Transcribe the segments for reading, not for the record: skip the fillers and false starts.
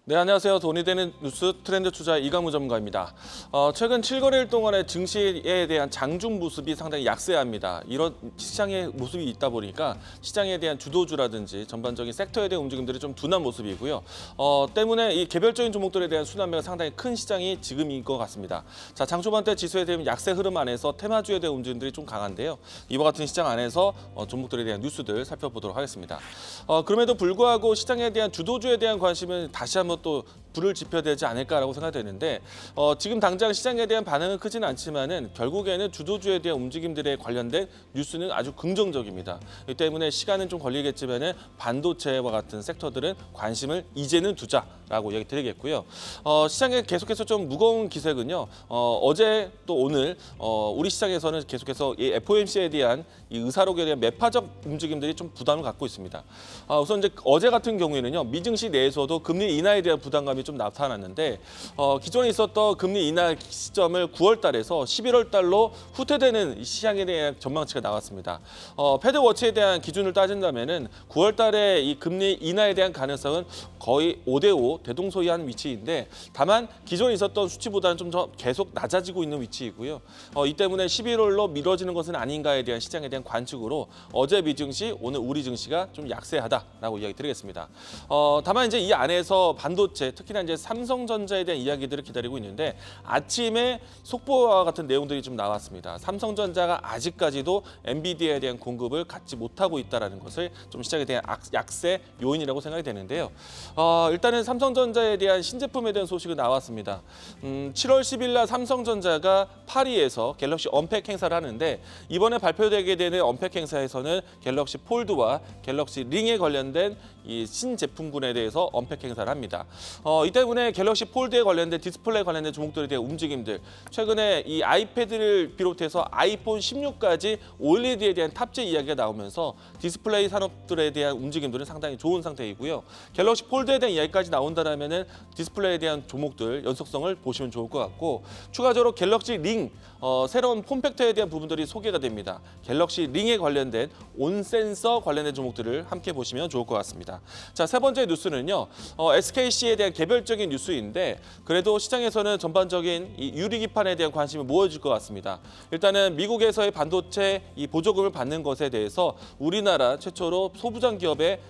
네, 안녕하세요. 돈이 되는 뉴스 트렌드 투자 이강무 전문가입니다. 최근 7거래일 동안의 증시에 대한 장중 모습이 상당히 약세합니다. 이런 시장의 모습이 있다 보니까 시장에 대한 주도주라든지 전반적인 섹터에 대한 움직임들이 좀 둔한 모습이고요. 때문에 이 개별적인 종목들에 대한 순환매가 상당히 큰 시장이 지금인 것 같습니다. 자, 장 초반대 지수에 대한 약세 흐름 안에서 테마주에 대한 움직임들이 좀 강한데요. 이와 같은 시장 안에서 종목들에 대한 뉴스들 살펴보도록 하겠습니다. 그럼에도 불구하고 시장에 대한 주도주에 대한 관심은 다시 한번 또 불을 지펴야 되지 않을까라고 생각되는데 지금 당장 시장에 대한 반응은 크지는 않지만은 결국에는 주도주에 대한 움직임들에 관련된 뉴스는 아주 긍정적입니다. 이 때문에 시간은 좀 걸리겠지만은 반도체와 같은 섹터들은 관심을 이제는 두자라고 이야기 드리겠고요. 시장에 계속해서 좀 무거운 기색은요. 어제 또 오늘 우리 시장에서는 계속해서 이 FOMC에 대한 이 의사록에 대한 매파적 움직임들이 좀 부담을 갖고 있습니다. 우선 이제 어제 같은 경우에는요. 미증시 내에서도 금리 인하에 대한 부담감이 좀 나타났는데 기존에 있었던 금리 인하 시점을 9월 달에서 11월 달로 후퇴되는 시장에 대한 전망치가 나왔습니다. 패드워치에 대한 기준을 따진다면은 9월 달에 이 금리 인하에 대한 가능성은 거의 5대5 대동소이한 위치인데 다만 기존에 있었던 수치보다는 좀 더 계속 낮아지고 있는 위치이고요. 이 때문에 11월로 미뤄지는 것은 아닌가에 대한 시장에 대한 관측으로 어제 미증시, 오늘 우리 증시가 좀 약세하다라고 이야기 드리겠습니다. 다만 이제 이 안에서 반도체, 특히나 이제 삼성전자에 대한 이야기들을 기다리고 있는데 아침에 속보와 같은 내용들이 좀 나왔습니다. 삼성전자가 아직까지도 엔비디아에 대한 공급을 갖지 못하고 있다는 것을 좀 시장에 대한 약세 요인이라고 생각이 되는데요. 일단은 삼성전자에 대한 신제품에 대한 소식이 나왔습니다. 7월 10일 날 삼성전자가 파리에서 갤럭시 언팩 행사를 하는데 이번에 발표되게 되는 언팩 행사에서는 갤럭시 폴드와 갤럭시 링에 관련된 이 신제품군에 대해서 언팩 행사를 합니다. 이 때문에 갤럭시 폴드에 관련된 디스플레이 관련된 종목들에 대한 움직임들, 최근에 이 아이패드를 비롯해서 아이폰 16까지 OLED에 대한 탑재 이야기가 나오면서 디스플레이 산업들에 대한 움직임들은 상당히 좋은 상태이고요. 갤럭시 폴드에 대한 이야기까지 나온다면은 디스플레이에 대한 종목들 연속성을 보시면 좋을 것 같고 추가적으로 갤럭시 링 새로운 폼팩터에 대한 부분들이 소개가 됩니다. 갤럭시 링에 관련된 온 센서 관련된 종목들을 함께 보시면 좋을 것 같습니다. 자, 세 번째 뉴스는요. SKC에 대한 개별적인 뉴스인데 그래도 시장에서는 전반적인 이 유리기판에 대한 관심이 모여질 것 같습니다. 일단은 미국에서의 반도체 이 보조금을 받는 것에 대해서 우리나라 최초로 소부장 기업의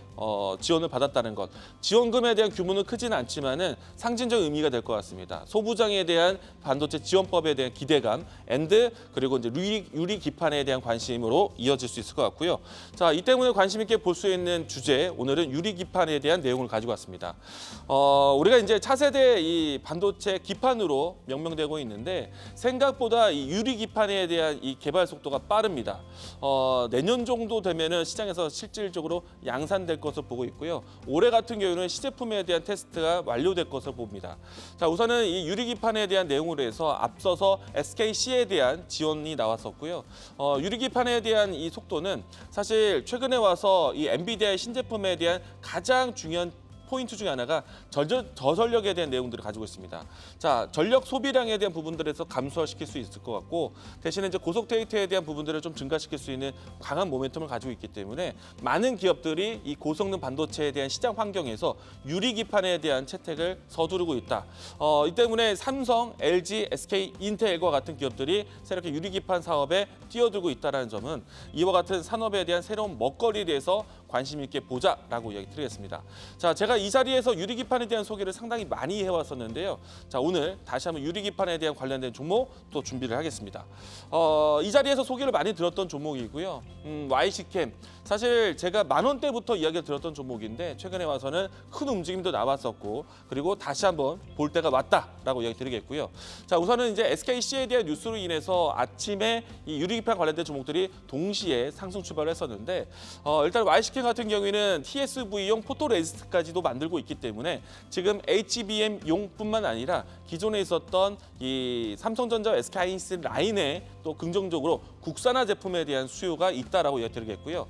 지원을 받았다는 것. 지원금에 대한 규모는 크지는 않지만은 상징적 의미가 될 것 같습니다. 소부장에 대한 반도체 지원법에 대한 기대감, 그리고 이제 유리 기판에 대한 관심으로 이어질 수 있을 것 같고요. 자, 이 때문에 관심 있게 볼 수 있는 주제, 오늘은 유리 기판에 대한 내용을 가지고 왔습니다. 우리가 이제 차세대 이 반도체 기판으로 명명되고 있는데 생각보다 이 유리 기판에 대한 이 개발 속도가 빠릅니다. 내년 정도 되면은 시장에서 실질적으로 양산될 것으로 보고 있고요. 올해 같은 경우는 시제품에 대한 테스트가 완료될 것으로 봅니다. 자, 우선은 이 유리기판에 대한 내용으로 해서 앞서서 SKC에 대한 지원이 나왔었고요. 유리기판에 대한 이 속도는 사실 최근에 와서 이 엔비디아의 신제품에 대한 가장 중요한 포인트 중에 하나가 저전력에 대한 내용들을 가지고 있습니다. 자, 전력 소비량에 대한 부분들에서 감소시킬 수 있을 것 같고 대신에 이제 고속 데이터에 대한 부분들을 좀 증가시킬 수 있는 강한 모멘텀을 가지고 있기 때문에 많은 기업들이 이 고성능 반도체에 대한 시장 환경에서 유리기판에 대한 채택을 서두르고 있다. 이 때문에 삼성, LG, SK, 인텔과 같은 기업들이 새롭게 유리기판 사업에 뛰어들고 있다는 점은 이와 같은 산업에 대한 새로운 먹거리에 대해서 관심 있게 보자라고 이야기 드리겠습니다. 자, 제가 이 자리에서 유리기판에 대한 소개를 상당히 많이 해왔었는데요. 자, 오늘 다시 한번 유리기판에 대한 관련된 종목 또 준비를 하겠습니다. 이 자리에서 소개를 많이 들었던 종목이고요. YC캠. 사실 제가 10,000원대부터 이야기를 들었던 종목인데 최근에 와서는 큰 움직임도 나왔었고 그리고 다시 한번 볼 때가 왔다라고 이야기 드리겠고요. 자, 우선은 이제 SKC에 대한 뉴스로 인해서 아침에 이 유리기판 관련된 종목들이 동시에 상승 출발을 했었는데 일단 YC캠 같은 경우에는 TSV용 포토레지스트까지도 만들고 있기 때문에 지금 HBM용뿐만 아니라 기존에 있었던 이 삼성전자 SK하이닉스 라인에 또 긍정적으로 국산화 제품에 대한 수요가 있다라고 이야기 드리겠고요.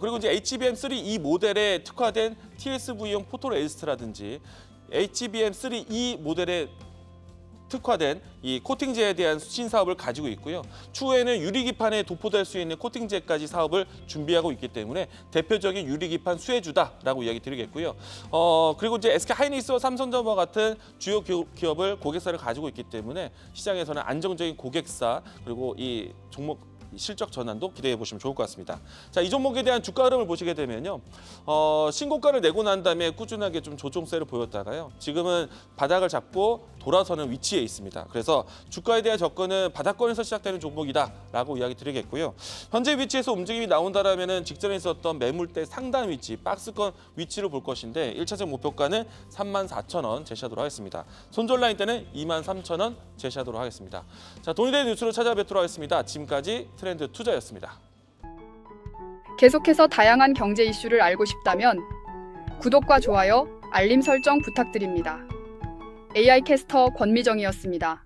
그리고 이제 HBM3E 모델에 특화된 TSV용 포토레지스트라든지 HBM3E 모델의 특화된 이 코팅제에 대한 신사업을 가지고 있고요. 추후에는 유리기판에 도포될 수 있는 코팅제까지 사업을 준비하고 있기 때문에 대표적인 유리기판 수혜주다라고 이야기 드리겠고요. 그리고 이제 SK 하이닉스와 삼성전자 같은 주요 기업을 고객사를 가지고 있기 때문에 시장에서는 안정적인 고객사 그리고 이 종목 실적 전환도 기대해 보시면 좋을 것 같습니다. 자, 이 종목에 대한 주가 흐름을 보시게 되면요. 신고가를 내고 난 다음에 꾸준하게 좀 조정세를 보였다가요. 지금은 바닥을 잡고 돌아서는 위치에 있습니다. 그래서 주가에 대한 접근은 바닥권에서 시작되는 종목이다라고 이야기 드리겠고요. 현재 위치에서 움직임이 나온다라면은 직전에 있었던 매물대 상단 위치, 박스권 위치를 볼 것인데 1차적 목표가는 34,000원 제시하도록 하겠습니다. 손절 라인 때는 23,000원 제시하도록 하겠습니다. 자, 돈이 되는 뉴스로 찾아뵙도록 하겠습니다. 지금까지 트렌드 투자였습니다. 계속해서 다양한 경제 이슈를 알고 싶다면 구독과 좋아요, 알림 설정 부탁드립니다. AI 캐스터 권미정이었습니다.